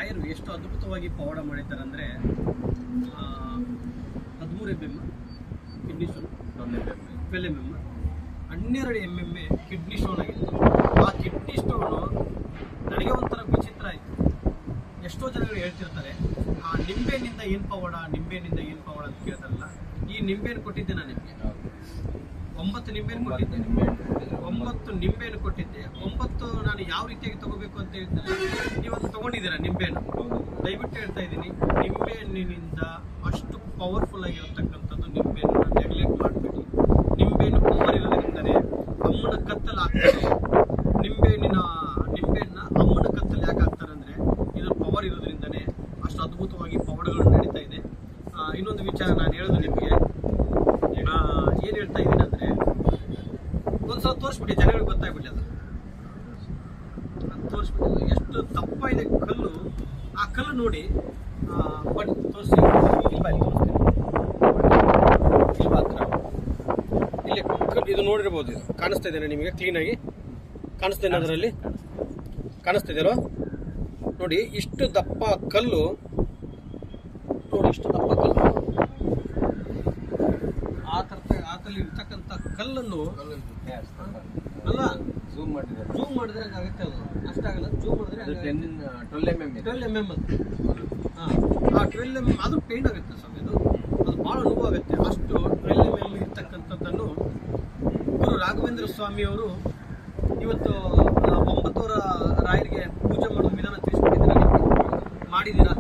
ರಾಯರು ಎಷ್ಟು ಅದ್ಭುತವಾಗಿ ಪವಾಡ ಮಾಡಿದ್ದಾರೆ ಅಂದರೆ 13 mm kidney stone, 12 mm 12 mm kidney stone ಆಗಿತ್ತು. ಆ ಕಿಡ್ನಿ ಸ್ಟೋನು ನನಗೆ ಒಂಥರ ವಿಚಿತ್ರ ಆಯಿತು. ಎಷ್ಟೋ ಜನಗಳು ಹೇಳ್ತಿರ್ತಾರೆ ಆ ನಿಂಬೆಹಣ್ಣಿಂದ ಏನು ಪವಾಡ, ನಿಂಬೆಹಣ್ಣಿಂದ ಏನು ಪವಾಡ ಅಂತ ಕೇಳ್ತಾರಲ್ಲ. ಈ ನಿಂಬೆಹಣ್ಣು ಕೊಟ್ಟಿದ್ದೆ ನಾನು ನಿಮಗೆ 9 ನಿಂಬೆಹಣ್ಣು ಕೊಟ್ಟಿದ್ದೆ. 9 ನಿಂಬೆಹಣ್ಣು ಕೊಟ್ಟಿದ್ದೆ. 9 ನಾನು ಯಾವ ರೀತಿಯಾಗಿ ತಗೋಬೇಕು ಅಂತ ಹೇಳ್ತಾರೆ. ಇವತ್ತು ತಗೊಂಡಿದ್ದೀರಾ ನಿಂಬೆಹಣ್ಣು? ದಯವಿಟ್ಟು ಹೇಳ್ತಾ ಇದ್ದೀನಿ, ನಿಂಬೆಹಣ್ಣಿನಿಂದ ಅಷ್ಟು ಪವರ್ಫುಲ್ ಆಗಿರತಕ್ಕಂಥದ್ದು ನಿಂಬೆಹಣ್ಣು ನೆಗ್ಲೆಕ್ಟ್ ಮಾಡಿಬಿಡಿ. ನಿಂಬೆಹಣ್ಣು ಪವರ್ ಇರೋದ್ರಿಂದಲೇ ಅಮ್ಮನ ಕತ್ತಲು ಹಾಕ್ತಾರೆ. ನಿಂಬೆಹಣ್ಣನ್ನ ಅಮ್ಮನ ಕತ್ತಲು ಯಾಕೆ ಹಾಕ್ತಾರೆ ಅಂದರೆ ಇದ್ರ ಪವರ್ ಇರೋದ್ರಿಂದನೇ ಅಷ್ಟು ಅದ್ಭುತವಾಗಿ ಪವಾಡಗಳು ನಡೀತಾ ಇದೆ. ಇನ್ನೊಂದು ವಿಚಾರ ನಾನು ಹೇಳೋದು ನಿಮಗೆ ಏನು ಹೇಳ್ತಾ ಇದ್ದೀನಿ ಅಂದರೆ, ಒಂದ್ಸಲ ತೋರಿಸ್ಬಿಟ್ಟು ಜನಗಳಿಗೆ ಗೊತ್ತಾಗ್ಬಿಟ್ಟು ಅದು ತೋರಿಸ್ಬಿಟ್ಟು ಎಷ್ಟು ದಪ್ಪ ಇದೆ ಕಲ್ಲು. ಆ ಕಲ್ಲು ನೋಡಿ ಬನ್ನಿ ತೋರಿಸಿ. ಇಲ್ಲಿ ಕಲ್ಲು ಇದು ನೋಡಿರ್ಬೋದು. ಇದು ಕಾಣಿಸ್ತಾ ಇದೆ ನಿಮಗೆ ಕ್ಲೀನಾಗಿ ಕಾಣಿಸ್ತಾ ಇದೆ. ಅದರಲ್ಲಿ ಕಾಣಿಸ್ತಾ ಇದೆಯಲ್ವ ನೋಡಿ, ಇಷ್ಟು ದಪ್ಪ ಕಲ್ಲು ನೋಡಿ, ಇಷ್ಟು ದಪ್ಪ ಕಲ್ಲು. ಆತಲ್ಲಿ ಇರ್ತಕ್ಕಂಥ ಕಲ್ಲನ್ನು ಅಲ್ಲ ಝೂಮ್ ಮಾಡಿದ್ರೆ ಆಗುತ್ತೆ. ಅದು ಅಷ್ಟಾಗಲ್ಲ, ಝೂಮ್ ಮಾಡಿದ್ರೆ 12 mm ಆ 12 mm ಅದು ಪೇಂಟ್ ಆಗುತ್ತೆ ಸ್ವಾಮಿ. ಅದು ಭಾಳ ನೋವಾಗುತ್ತೆ. ಅಷ್ಟು 12 mm ಇರ್ತಕ್ಕಂಥದ್ದನ್ನು ಗುರು ರಾಘವೇಂದ್ರ ಸ್ವಾಮಿಯವರು ಇವತ್ತು 9 ರಾಯರಿಗೆ ಪೂಜೆ ಮಾಡೋ ವಿಧಾನ ತಿಳಿಸ್ಕೊಟ್ಟಿದ್ದೀರಾ, ಮಾಡಿದ್ದೀರಾ.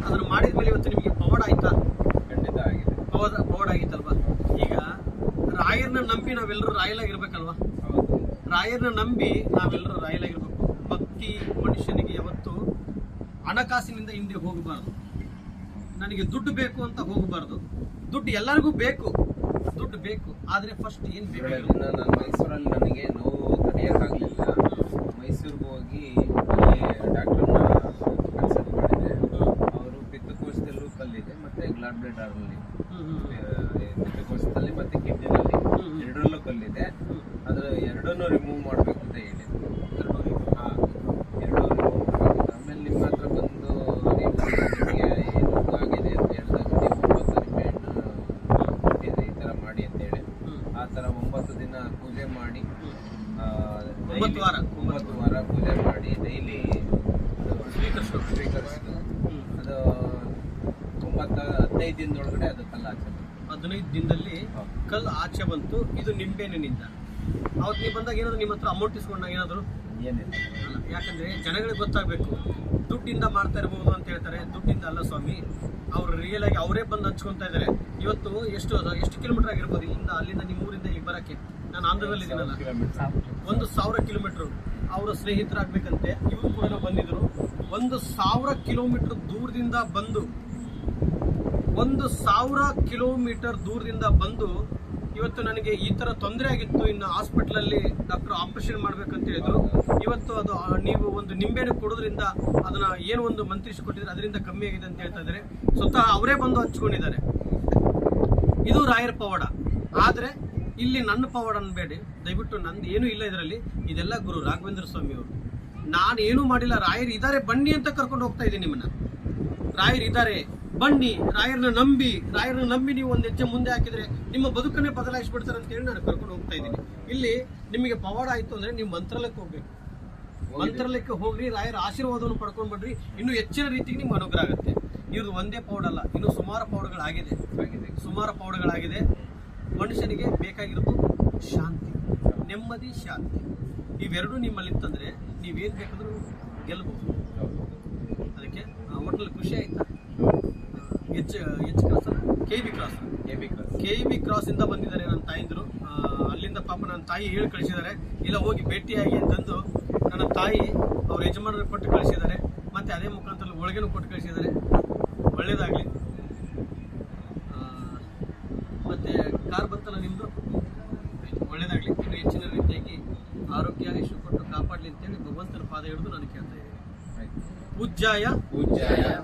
ಅದನ್ನು ಮಾಡಿದ ಮೇಲೆ ಇವತ್ತು ನಿಮಗೆ ಪವಾಡ ಆಯ್ತಾ? ಖಂಡಿತ ಆಗಿದೆ, ಪವಾಡ ಆಗಿತ್ತಲ್ವಾ? ಈಗ ರಾಯರನ್ನ ನಂಬಿ ನಾವೆಲ್ಲರೂ ರಾಯಲಾಗಿರ್ಬೇಕಲ್ವಾ? ರಾಯರನ್ನ ನಂಬಿ ನಾವೆಲ್ಲರೂ ರಾಯಲಾಗಿರ್ಬೇಕು. ಭಕ್ತಿ ಮನುಷ್ಯನಿಗೆ ಯಾವತ್ತು ಹಣಕಾಸಿನಿಂದ ಹಿಂದೆ ಹೋಗಬಾರ್ದು. ನನಗೆ ದುಡ್ಡು ಬೇಕು ಅಂತ ಹೋಗಬಾರ್ದು. ದುಡ್ಡು ಎಲ್ಲರಿಗೂ ಬೇಕು, ದುಡ್ಡು ಬೇಕು. ಆದರೆ ಫಸ್ಟ್ ಏನು ಬೇಕು? ನಾನು ಮೈಸೂರಲ್ಲಿ ನನಗೆ ನೋವು ತಡೆಯೋಕ್ಕಾಗಲಿಲ್ಲ. ಮೈಸೂರಿಗೆ ಹೋಗಿ ಡಾಕ್ಟರ್ನ ಕನ್ಸಲ್ಟ್ ಮಾಡಿದೆ. ಅವರು ಪಿತ್ತಕೋಶದಲ್ಲೂ ಕಲ್ಲಿದೆ ಮತ್ತು ಗ್ಲಾಡ್ ಬ್ಲೆಡರಲ್ಲಿ, ಪಿತ್ತಕೋಶದಲ್ಲಿ ಮತ್ತು ಕಿಡ್ನಿನಲ್ಲಿ ಎರಡರಲ್ಲೂ ಕಲ್ಲಿದೆ. ಅದರ ಎರಡನ್ನೂ ರಿಮೂವ್ ಮಾಡಬೇಕು ಅಂತ ಹೇಳಿದ್ರು. ಎರಡೂ ರಿಮೂವ್ ಮಾಡಬೇಕು. ಆಮೇಲೆ ನಿಮ್ಮ ಹತ್ರ ಬಂದು ನಿಮಗೆ ಏನು ಆಗಿದೆ ಅಂತ ಹೇಳಿದಾಗ ನೀವು 9 ನಿಂಬೆಹಣ್ಣು ಕೊಟ್ಟಿದ್ದೆ, ಈ ಥರ ಮಾಡಿ ಅಂತ ಹೇಳಿ. ಆ ಥರ 9 ದಿನ ಪೂಜೆ ಮಾಡಿ 9 ವಾರ ಪೂಜೆ ಮಾಡಿ ಡೈಲಿ ಸ್ವೀಕರಿಸಿದ್ದು. ಅದು 15 ದಿನದೊಳಗಡೆ ಅದು ಕಲ್ಲು ಆಚೆ ಬಂತು. 15 ದಿನದಲ್ಲಿ ಕಲ್ಲು ಆಚೆ ಬಂತು. ಇದು ನಿಂಬೆಹಣ್ಣಿನಿಂದ. ಅವತ್ತು ನೀವು ಬಂದಾಗ ಏನಾದ್ರು ನಿಮ್ಮ ಹತ್ರ ಅಮೌಂಟ್ ಇಸ್ಕೊಂಡಾಗ ಏನಾದ್ರು ಏನಿಲ್ಲ. ಯಾಕಂದ್ರೆ ಜನಗಳಿಗೆ ಗೊತ್ತಾಗಬೇಕು. ದುಡ್ಡಿಂದ ಮಾಡ್ತಾ ಇರ್ಬೋದು ಅಂತ ಹೇಳ್ತಾರೆ. ದುಡ್ಡಿಂದ ಅಲ್ಲ ಸ್ವಾಮಿ, ಅವ್ರು ರಿಯಲ್ ಆಗಿ ಅವರೇ ಬಂದು ಹಂಚ್ಕೊತಾ ಇದ್ದಾರೆ. ಇವತ್ತು ಎಷ್ಟು ಕಿಲೋಮೀಟರ್ ಆಗಿರ್ಬೋದು ಇಲ್ಲಿಂದ, ಅಲ್ಲಿಂದ ನಿಮ್ಮ ಊರಿಂದ ಈಗ ಬರೋಕ್ಕೆ. ನಾನು ಆಂಧ್ರದಲ್ಲಿ ಇದ್ದೀನಲ್ಲ, 1,000 ಕಿಲೋಮೀಟ್ರು. ಅವರ ಸ್ನೇಹಿತರಾಗಬೇಕಂತೆ ಇವರು ಕೂಡ ಬಂದಿದ್ರು. 1,000 ಕಿಲೋಮೀಟರ್ ದೂರದಿಂದ ಬಂದು 1,000 ಕಿಲೋಮೀಟರ್ ದೂರದಿಂದ ಬಂದು ಇವತ್ತು ನನಗೆ ಈ ಥರ ತೊಂದರೆ ಆಗಿತ್ತು, ಇನ್ನು ಹಾಸ್ಪಿಟ್ಲಲ್ಲಿ ಡಾಕ್ಟರ್ ಆಪರೇಷನ್ ಮಾಡ್ಬೇಕಂತ ಹೇಳಿದ್ರು. ಇವತ್ತು ಅದು ನೀವು ಒಂದು ನಿಂಬೆಹಣ್ಣು ಕೊಡೋದ್ರಿಂದ ಅದನ್ನ ಏನು ಒಂದು ಮಂತ್ರಿಸಿ ಕೊಟ್ಟಿದ್ರೆ ಅದರಿಂದ ಕಮ್ಮಿ ಆಗಿದೆ ಅಂತ ಹೇಳ್ತಾ ಇದ್ದಾರೆ. ಸ್ವತಃ ಅವರೇ ಬಂದು ಹಂಚ್ಕೊಂಡಿದ್ದಾರೆ. ಇದು ರಾಯರ ಪವಾಡ. ಆದರೆ ಇಲ್ಲಿ ನನ್ನ ಪವಾಡ ಅನ್ಬೇಡಿ ದಯವಿಟ್ಟು. ನಂದು ಏನೂ ಇಲ್ಲ ಇದರಲ್ಲಿ. ಇದೆಲ್ಲ ಗುರು ರಾಘವೇಂದ್ರ ಸ್ವಾಮಿ ಅವರು. ನಾನು ಏನೂ ಮಾಡಿಲ್ಲ. ರಾಯರು ಇದ್ದಾರೆ, ಬನ್ನಿ ಅಂತ ಕರ್ಕೊಂಡು ಹೋಗ್ತಾ ಇದ್ದೀನಿ ನಿಮ್ಮನ್ನ. ರಾಯರು ಇದ್ದಾರೆ, ಬನ್ನಿ. ರಾಯರನ್ನ ನಂಬಿ ನೀವು ಒಂದು ಹೆಜ್ಜೆ ಮುಂದೆ ಹಾಕಿದ್ರೆ ನಿಮ್ಮ ಬದುಕನ್ನೇ ಬದಲಾಯಿಸ್ಬಿಡ್ತಾರೆ ಅಂತ ಹೇಳಿ ನಾನು ಕರ್ಕೊಂಡು ಹೋಗ್ತಾ ಇದ್ದೀನಿ. ಇಲ್ಲಿ ನಿಮಗೆ ಪವಾಡ ಆಯಿತು ಅಂದರೆ ನೀವು ಮಂತ್ರಾಲಯಕ್ಕೆ ಹೋಗ್ಬೇಕು. ಮಂತ್ರಾಲಯಕ್ಕೆ ಹೋಗ್ರಿ, ರಾಯರ ಆಶೀರ್ವಾದವನ್ನು ಪಡ್ಕೊಂಡು ಬನ್ರಿ. ಇನ್ನೂ ಹೆಚ್ಚಿನ ರೀತಿಗೆ ನಿಮ್ಗೆ ಅನುಗ್ರಹ ಆಗುತ್ತೆ. ಇವ್ರದ್ದು ಒಂದೇ ಪವಾಡ ಅಲ್ಲ, ಇನ್ನೂ ಸುಮಾರು ಪವಾಡಗಳಾಗಿದೆ. ಮನುಷ್ಯನಿಗೆ ಬೇಕಾಗಿರೋದು ಶಾಂತಿ, ನೆಮ್ಮದಿ, ಶಾಂತಿ. ಇವೆರಡೂ ನಿಮ್ಮಲ್ಲಿ ಇತ್ತಂದರೆ ನೀವೇನು ಬೇಕಾದರೂ ಗೆಲ್ಲಬಹುದು. ಅದಕ್ಕೆ ಒಟ್ಟಲ್ಲಿ ಖುಷಿ ಆಯ್ತಾ? H cross, K B cross ಇಂದ ಬಂದಿದ್ದಾರೆ ನನ್ನ ತಾಯಿಂದರು. ಅಲ್ಲಿಂದ ಪಾಪ ನನ್ನ ತಾಯಿ ಹೇಳಿ ಕಳಿಸಿದ್ದಾರೆ, ಇಲ್ಲ ಹೋಗಿ ಭೇಟಿಯಾಗಿ ಅಂತಂದು ನನ್ನ ತಾಯಿ ಅವ್ರ ಯಜಮಾನರು ಕೊಟ್ಟು ಕಳಿಸಿದ್ದಾರೆ. ಮತ್ತು ಅದೇ ಮುಖಾಂತರ ಒಳಗೇನು ಕೊಟ್ಟು ಕಳಿಸಿದ್ದಾರೆ. ಒಳ್ಳೇದಾಗಲಿ. ಮತ್ತು ಕಾರ್ ಬಂತಲ್ಲ ನಿಮ್ಮದು, ಒಳ್ಳೇದಾಗಲಿ. ಇನ್ನು ಹೆಚ್ಚಿನ ರೀತಿಯಾಗಿ ಆರೋಗ್ಯ ಯಶು ಕೊಟ್ಟು ಕಾಪಾಡಲಿ ಅಂತೇಳಿ ಭಗವಂತನ ಪಾದ ಹಿಡಿದು ನಾನು ಕೇಳ್ತಾ ಇದ್ದೀನಿ. पूज्याय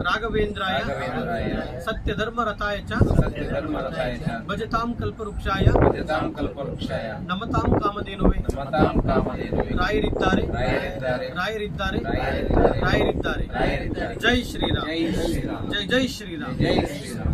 राघवेन्द्राय सत्यधर्म रताय च भजतां कल्पवृक्षाय नमतां कामधेनुवे रायरिद्दारे ಜೈ ಶ್ರೀರಾಮ್. ಜೈ ಶ್ರೀರಾಮ್. ಜೈ ಜೈ ಶ್ರೀರಾಮ್. ಜೈ ಶ್ರೀರಾಮ್.